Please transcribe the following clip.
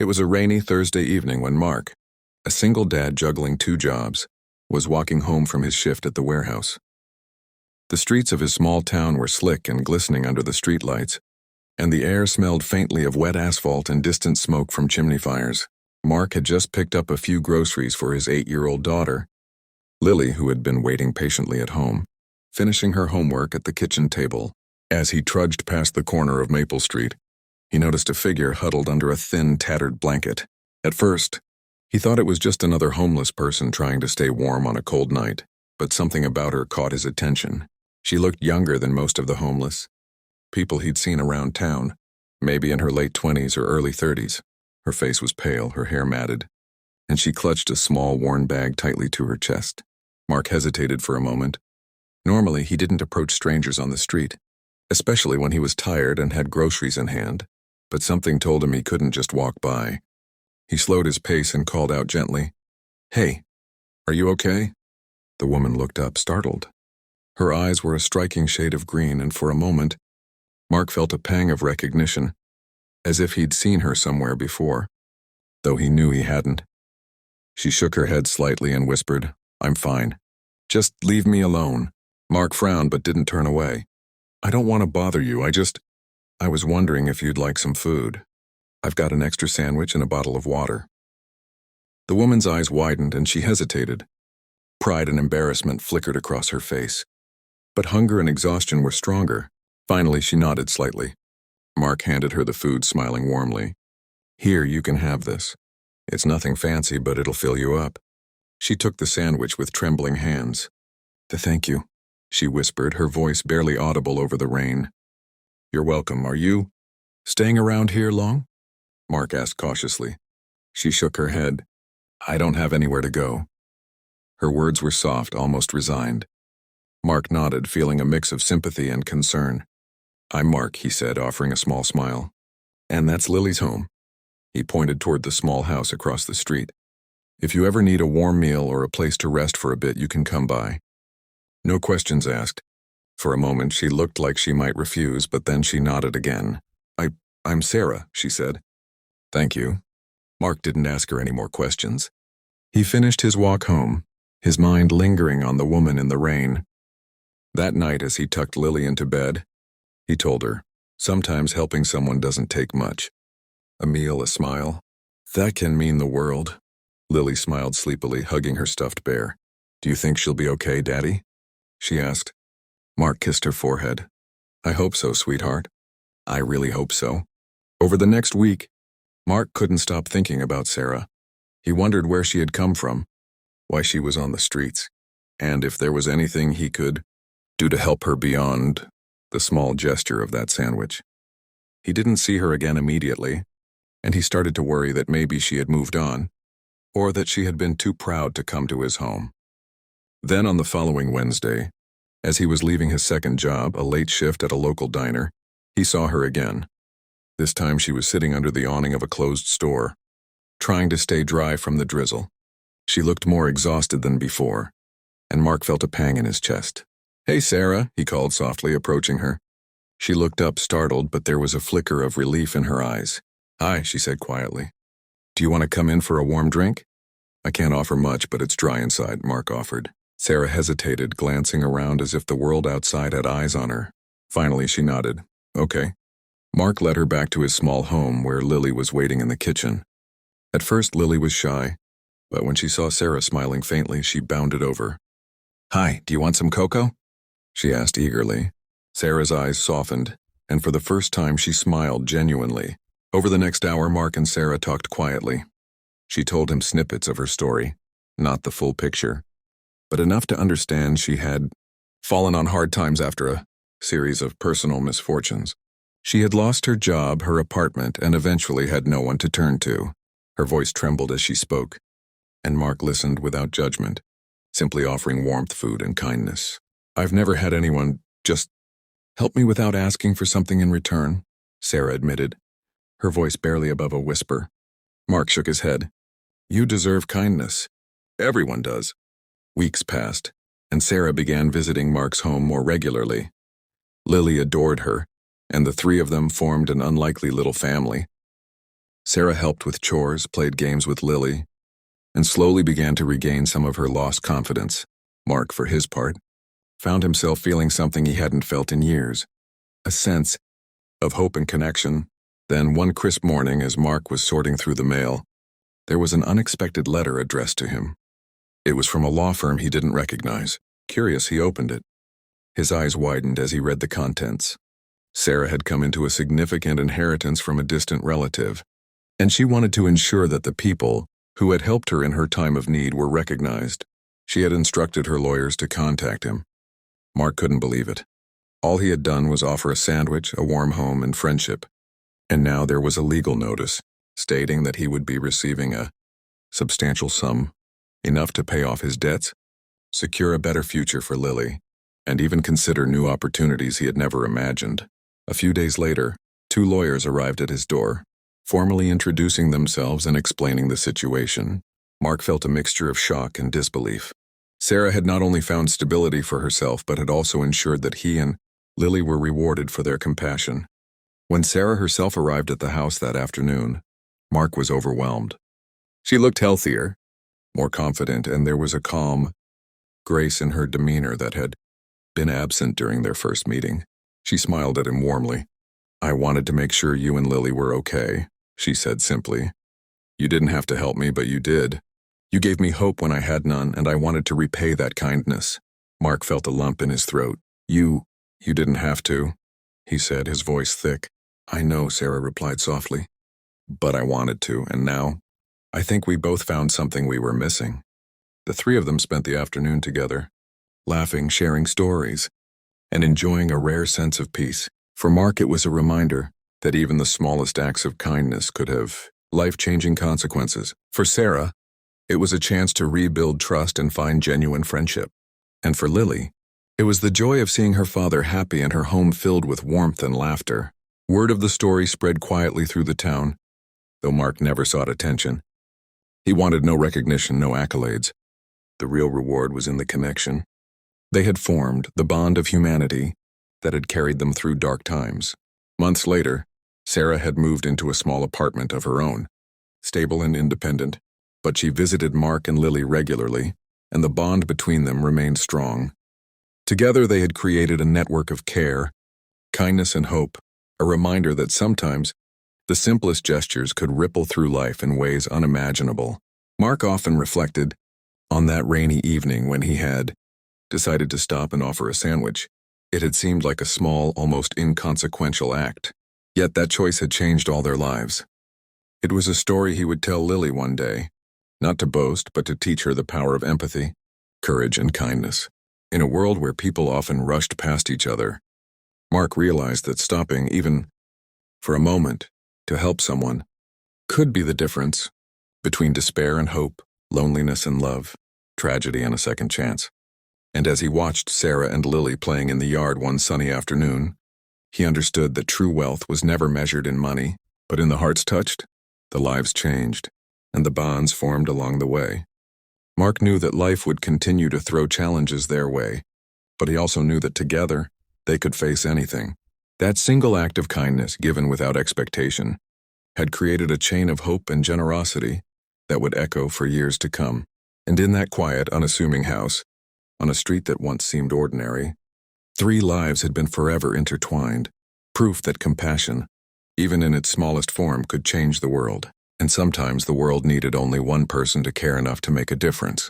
It was a rainy Thursday evening when Mark, a single dad juggling two jobs, was walking home from his shift at the warehouse. The streets of his small town were slick and glistening under the streetlights, and the air smelled faintly of wet asphalt and distant smoke from chimney fires. Mark had just picked up a few groceries for his 8-year-old daughter, Lily, who had been waiting patiently at home, finishing her homework at the kitchen table. As he trudged past the corner of Maple Street, he noticed a figure huddled under a thin, tattered blanket. At first, he thought it was just another homeless person trying to stay warm on a cold night, but something about her caught his attention. She looked younger than most of the homeless people he'd seen around town, maybe in her late 20s or early 30s. Her face was pale, her hair matted, and she clutched a small, worn bag tightly to her chest. Mark hesitated for a moment. Normally, he didn't approach strangers on the street, especially when he was tired and had groceries in hand, but something told him he couldn't just walk by. He slowed his pace and called out gently, "Hey, are you okay?" The woman looked up, startled. Her eyes were a striking shade of green, and for a moment, Mark felt a pang of recognition, as if he'd seen her somewhere before, though he knew he hadn't. She shook her head slightly and whispered, "I'm fine. Just leave me alone." Mark frowned but didn't turn away. "I don't want to bother you, I was wondering if you'd like some food. I've got an extra sandwich and a bottle of water." The woman's eyes widened and she hesitated. Pride and embarrassment flickered across her face, but hunger and exhaustion were stronger. Finally, she nodded slightly. Mark handed her the food, smiling warmly. "Here, you can have this. It's nothing fancy, but it'll fill you up." She took the sandwich with trembling hands. "Thank you," she whispered, her voice barely audible over the rain. "You're welcome. Are you staying around here long?" Mark asked cautiously. She shook her head. "I don't have anywhere to go." Her words were soft, almost resigned. Mark nodded, feeling a mix of sympathy and concern. "I'm Mark," he said, offering a small smile. "And that's Lily's home." He pointed toward the small house across the street. "If you ever need a warm meal or a place to rest for a bit, you can come by." No questions asked. For a moment, she looked like she might refuse, but then she nodded again. I'm Sarah," she said. "Thank you." Mark didn't ask her any more questions. He finished his walk home, his mind lingering on the woman in the rain. That night, as he tucked Lily into bed, he told her, sometimes helping someone doesn't take much. A meal, a smile. That can mean the world. Lily smiled sleepily, hugging her stuffed bear. "Do you think she'll be okay, Daddy?" she asked. Mark kissed her forehead. "I hope so, sweetheart. I really hope so." Over the next week, Mark couldn't stop thinking about Sarah. He wondered where she had come from, why she was on the streets, and if there was anything he could do to help her beyond the small gesture of that sandwich. He didn't see her again immediately, and he started to worry that maybe she had moved on, or that she had been too proud to come to his home. Then on the following Wednesday, as he was leaving his second job, a late shift at a local diner, he saw her again. This time she was sitting under the awning of a closed store, trying to stay dry from the drizzle. She looked more exhausted than before, and Mark felt a pang in his chest. "Hey, Sarah," he called softly, approaching her. She looked up, startled, but there was a flicker of relief in her eyes. "Hi," she said quietly. "Do you want to come in for a warm drink?" "I can't offer much, but it's dry inside," Mark offered. Sarah hesitated, glancing around as if the world outside had eyes on her. Finally, she nodded. "Okay." Mark led her back to his small home, where Lily was waiting in the kitchen. At first, Lily was shy, but when she saw Sarah smiling faintly, she bounded over. "Hi, do you want some cocoa?" she asked eagerly. Sarah's eyes softened, and for the first time she smiled genuinely. Over the next hour, Mark and Sarah talked quietly. She told him snippets of her story, not the full picture, but enough to understand she had fallen on hard times after a series of personal misfortunes. She had lost her job, her apartment, and eventually had no one to turn to. Her voice trembled as she spoke, and Mark listened without judgment, simply offering warmth, food, and kindness. "I've never had anyone just help me without asking for something in return," Sarah admitted, her voice barely above a whisper. Mark shook his head. "You deserve kindness. Everyone does." Weeks passed, and Sarah began visiting Mark's home more regularly. Lily adored her, and the three of them formed an unlikely little family. Sarah helped with chores, played games with Lily, and slowly began to regain some of her lost confidence. Mark, for his part, found himself feeling something he hadn't felt in years, a sense of hope and connection. Then, one crisp morning, as Mark was sorting through the mail, there was an unexpected letter addressed to him. It was from a law firm he didn't recognize. Curious, he opened it. His eyes widened as he read the contents. Sarah had come into a significant inheritance from a distant relative, and she wanted to ensure that the people who had helped her in her time of need were recognized. She had instructed her lawyers to contact him. Mark couldn't believe it. All he had done was offer a sandwich, a warm home, and friendship. And now there was a legal notice stating that he would be receiving a substantial sum, enough to pay off his debts, secure a better future for Lily, and even consider new opportunities he had never imagined. A few days later, 2 lawyers arrived at his door, formally introducing themselves and explaining the situation. Mark felt a mixture of shock and disbelief. Sarah had not only found stability for herself, but had also ensured that he and Lily were rewarded for their compassion. When Sarah herself arrived at the house that afternoon, Mark was overwhelmed. She looked healthier, more confident, and there was a calm grace in her demeanor that had been absent during their first meeting. She smiled at him warmly. "I wanted to make sure you and Lily were okay," she said simply. "You didn't have to help me, but you did. You gave me hope when I had none, and I wanted to repay that kindness." Mark felt a lump in his throat. You didn't have to," he said, his voice thick. "I know," Sarah replied softly. "But I wanted to, and now, I think we both found something we were missing." The 3 of them spent the afternoon together, laughing, sharing stories, and enjoying a rare sense of peace. For Mark, it was a reminder that even the smallest acts of kindness could have life-changing consequences. For Sarah, it was a chance to rebuild trust and find genuine friendship. And for Lily, it was the joy of seeing her father happy and her home filled with warmth and laughter. Word of the story spread quietly through the town, though Mark never sought attention. He wanted no recognition, no accolades. The real reward was in the connection they had formed, the bond of humanity that had carried them through dark times. Months later, Sarah had moved into a small apartment of her own, stable and independent, but she visited Mark and Lily regularly, and the bond between them remained strong. Together they had created a network of care, kindness, and hope, a reminder that sometimes the simplest gestures could ripple through life in ways unimaginable. Mark often reflected on that rainy evening when he had decided to stop and offer a sandwich. It had seemed like a small, almost inconsequential act, yet that choice had changed all their lives. It was a story he would tell Lily one day, not to boast, but to teach her the power of empathy, courage, and kindness. In a world where people often rushed past each other, Mark realized that stopping, even for a moment, to help someone could be the difference between despair and hope, loneliness and love, tragedy and a second chance. And as he watched Sarah and Lily playing in the yard one sunny afternoon, he understood that true wealth was never measured in money, but in the hearts touched, the lives changed, and the bonds formed along the way. Mark knew that life would continue to throw challenges their way, but he also knew that together they could face anything. That single act of kindness, given without expectation, had created a chain of hope and generosity that would echo for years to come. And in that quiet, unassuming house, on a street that once seemed ordinary, 3 lives had been forever intertwined, proof that compassion, even in its smallest form, could change the world. And sometimes the world needed only one person to care enough to make a difference.